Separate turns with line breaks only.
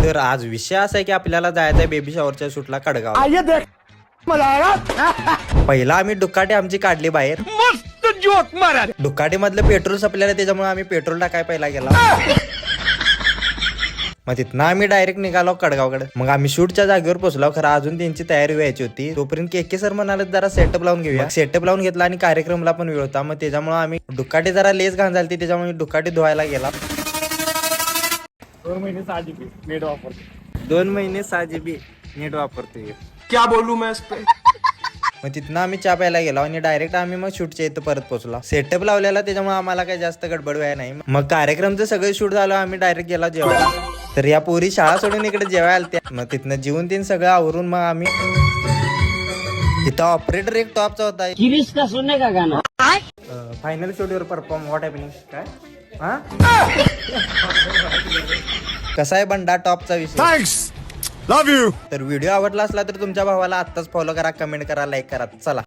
तर आज विषय असा आहे की आपल्याला जायचं आहे बेबी शॉवरच्या शूटला कडगाव. पहिला आम्ही डुकाटी आमची काढली बाहेर. मस्त जोक मारा. डुकाटी मधलं पेट्रोल संपलेलं त्याच्यामुळे आम्ही पेट्रोल टाकाय पहिला गेला. मग तिथनं आम्ही डायरेक्ट निघालो कडगावकडे. मग आम्ही शूटच्या जागेवर पोहोचलो. खरं अजून त्यांची तयारी व्हायची होती. तोपर्यंत के सर म्हणाले जरा सेटअप लावून घेऊया. सेटअप लावून घेतला आणि कार्यक्रमला पण वेळ होता. मग त्याच्यामुळे आम्ही डुकाटी जरा लेस घाण झाली त्याच्यामुळे डुकाटी धुवायला गेला.
2 महिने 6 GB नेट वापरतो.
2 महिने 6 GB नेट वापरतोय.
क्या बोलू मैं इस पे.
मग तिथनं आम्ही चहा प्यायला गेलो आणि डायरेक्ट आम्ही मग शूटच्या इथं परत पोहोचलो. सेटअप लावलेला त्याच्यामुळे आम्हाला काही जास्त गडबड व्हाय नाही. मग कार्यक्रमचं सगळं शूट झालं. आम्ही डायरेक्ट गेलो जेवायला. तर या पोरी शाळा सोडून इकडे जेवायला आलत्या. मग तिथनं जेवून तीन सगळं आवरून मग आम्ही इथं ऑपरेटर एक टॉपचा होता.
किरीस का सुनने का गाना.
फायनल शूटवर परफॉर्म व्हॉट हॅपनिंग काय हा कसा आहे बंडा टॉपचा विषय.
थँक्स. Love you.
तर व्हिडिओ आवडला असला तर तुमच्या भावाला आत्ताच फॉलो करा, कमेंट करा, लाईक करा. चला.